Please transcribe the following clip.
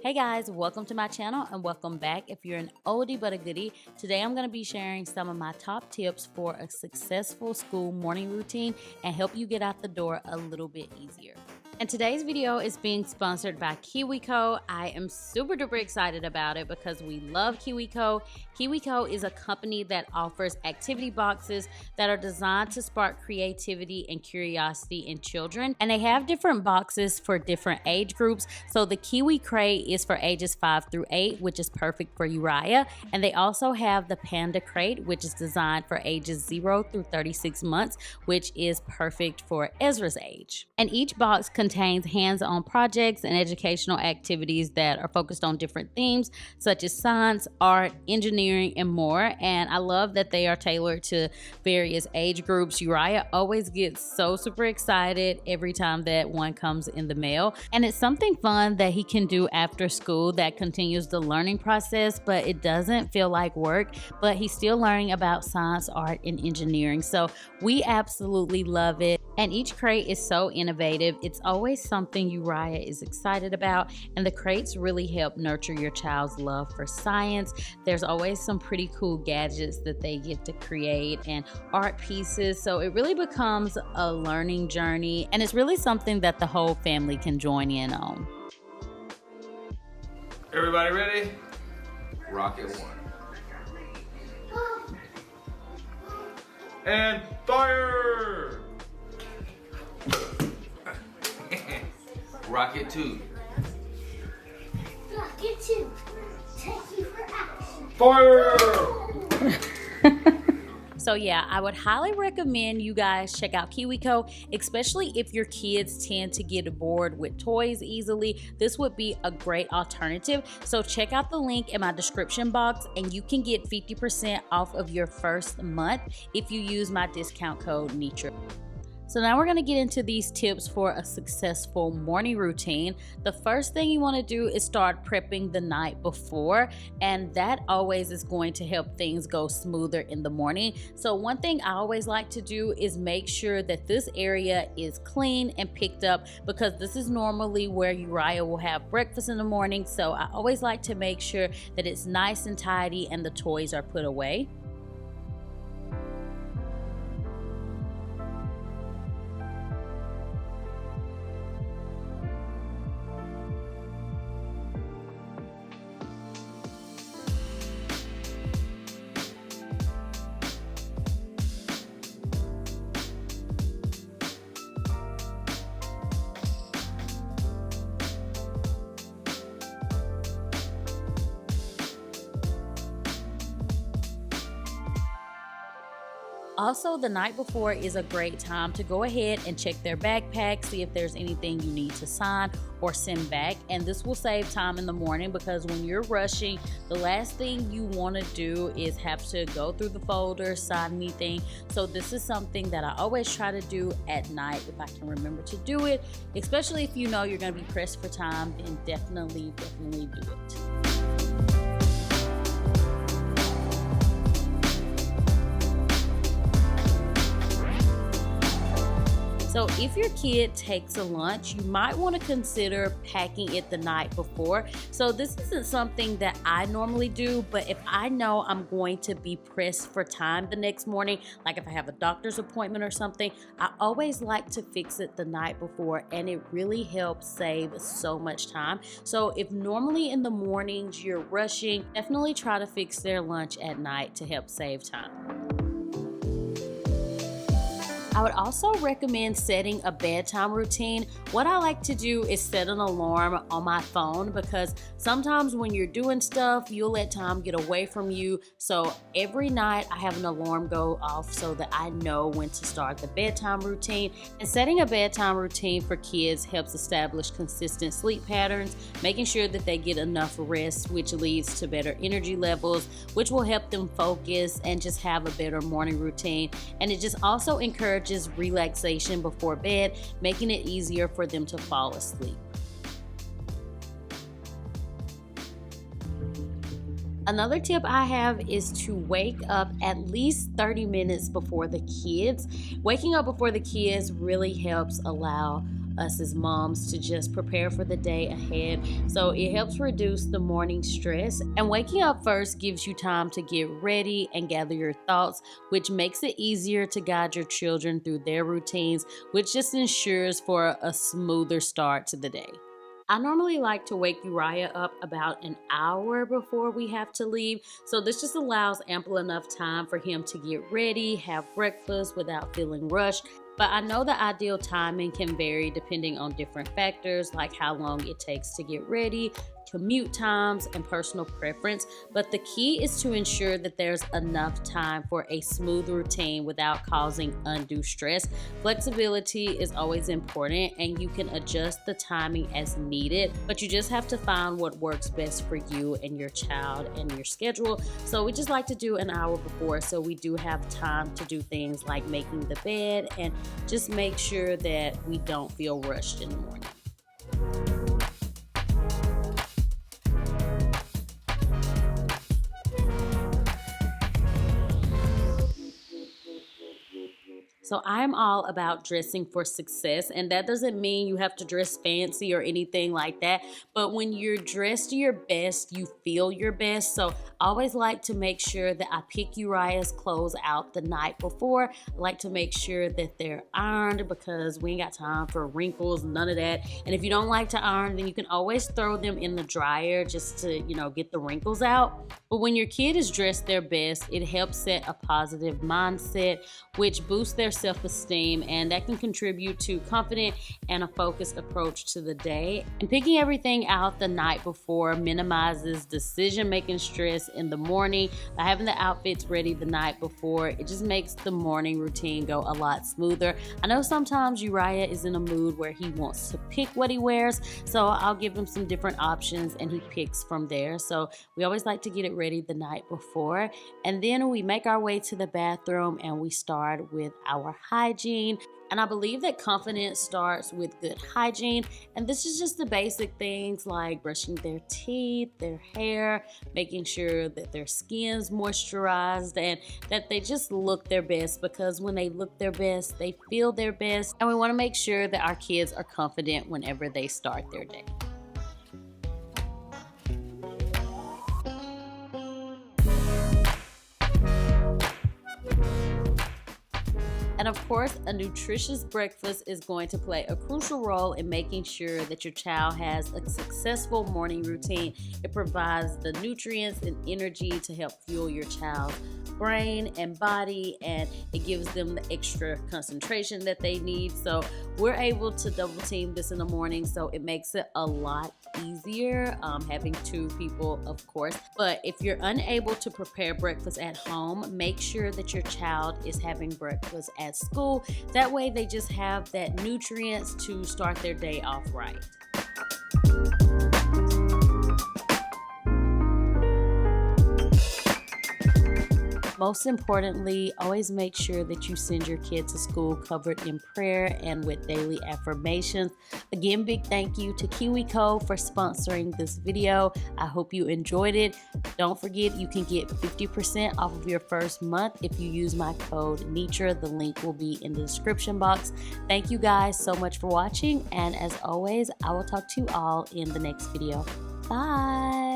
Hey guys, welcome to my channel and welcome back. If you're an oldie but a goodie, today I'm going to be sharing some of my top tips for a successful school morning routine and help you get out the door a little bit easier. And today's video is being sponsored by Kiwico. I am super duper excited about it because we love Kiwico. Kiwico is a company that offers activity boxes that are designed to spark creativity and curiosity in children. And they have different boxes for different age groups. So the Kiwi Crate is for ages 5 through 8, which is perfect for Uriah. And they also have the Panda Crate, which is designed for ages 0 through 36 months, which is perfect for Ezra's age. And each box contains hands-on projects and educational activities that are focused on different themes such as science, art, engineering, and more. And I love that they are tailored to various age groups. Uriah always gets so super excited every time that one comes in the mail. And it's something fun that he can do after school that continues the learning process, but it doesn't feel like work, but he's still learning about science, art, and engineering. So we absolutely love it. And each crate is so innovative. It's always something Uriah is excited about, and the crates really help nurture your child's love for science. There's always some pretty cool gadgets that they get to create and art pieces, so it really becomes a learning journey, and it's really something that the whole family can join in on. Everybody ready? Rocket 1. And fire! Rocket 2. Rocket 2. Take you for action. Fire! So yeah, I would highly recommend you guys check out Kiwico, especially if your kids tend to get bored with toys easily. This would be a great alternative. So check out the link in my description box and you can get 50% off of your first month if you use my discount code NitraaB. So now we're going to get into these tips for a successful morning routine. The first thing you want to do is start prepping the night before, and that always is going to help things go smoother in the morning. So one thing I always like to do is make sure that this area is clean and picked up, because this is normally where Uriah will have breakfast in the morning. So I always like to make sure that it's nice and tidy and the toys are put away. Also, the night before is a great time to go ahead and check their backpack, see if there's anything you need to sign or send back. And this will save time in the morning, because when you're rushing, the last thing you want to do is have to go through the folder, sign anything. So this is something that I always try to do at night if I can remember to do it, especially if you know you're going to be pressed for time, then definitely do it. So if your kid takes a lunch, you might want to consider packing it the night before. So this isn't something that I normally do, but if I know I'm going to be pressed for time the next morning, like if I have a doctor's appointment or something, I always like to fix it the night before, and it really helps save so much time. So if normally in the mornings you're rushing, definitely try to fix their lunch at night to help save time. I would also recommend setting a bedtime routine. What I like to do is set an alarm on my phone, because sometimes when you're doing stuff, you'll let time get away from you. So every night I have an alarm go off so that I know when to start the bedtime routine. And setting a bedtime routine for kids helps establish consistent sleep patterns, making sure that they get enough rest, which leads to better energy levels, which will help them focus and just have a better morning routine. And it just also encourages relaxation before bed, making it easier for them to fall asleep. Another tip I have is to wake up at least 30 minutes before the kids. Waking up before the kids really helps allow us as moms to just prepare for the day ahead. So it helps reduce the morning stress, and waking up first gives you time to get ready and gather your thoughts, which makes it easier to guide your children through their routines, which just ensures for a smoother start to the day. I normally like to wake Uriah up about an hour before we have to leave, so this just allows ample enough time for him to get ready, have breakfast without feeling rushed. But I know the ideal timing can vary depending on different factors like how long it takes to get ready, commute times, and personal preference. But the key is to ensure that there's enough time for a smooth routine without causing undue stress. Flexibility is always important, and you can adjust the timing as needed, but you just have to find what works best for you and your child and your schedule. So we just like to do an hour before, so we do have time to do things like making the bed and just make sure that we don't feel rushed in the morning. So I'm all about dressing for success, and that doesn't mean you have to dress fancy or anything like that, but when you're dressed your best, you feel your best. So I always like to make sure that I pick Uriah's clothes out the night before. I like to make sure that they're ironed because we ain't got time for wrinkles, none of that. And if you don't like to iron, then you can always throw them in the dryer just to, get the wrinkles out. But when your kid is dressed their best, it helps set a positive mindset, which boosts their self-esteem, and that can contribute to confident and a focused approach to the day. And picking everything out the night before minimizes decision-making stress in the morning. By having the outfits ready the night before, it just makes the morning routine go a lot smoother. I know sometimes Uriah is in a mood where he wants to pick what he wears, so I'll give him some different options and he picks from there. So we always like to get it ready the night before, and then we make our way to the bathroom and we start with our hygiene. And I believe that confidence starts with good hygiene, and this is just the basic things like brushing their teeth, their hair, making sure that their skin's moisturized and that they just look their best, because when they look their best, they feel their best, and we want to make sure that our kids are confident whenever they start their day. And of course, a nutritious breakfast is going to play a crucial role in making sure that your child has a successful morning routine. It provides the nutrients and energy to help fuel your child's brain and body, and it gives them the extra concentration that they need. So we're able to double team this in the morning, so it makes it a lot easier having two people, of course. But if you're unable to prepare breakfast at home, make sure that your child is having breakfast at school. That way they just have that nutrients to start their day off right. Most importantly, always make sure that you send your kid to school covered in prayer and with daily affirmations. Again, big thank you to Kiwico for sponsoring this video. I hope you enjoyed it. Don't forget, you can get 50% off of your first month if you use my code NitraaB. The link will be in the description box. Thank you guys so much for watching, and as always, I will talk to you all in the next video. Bye!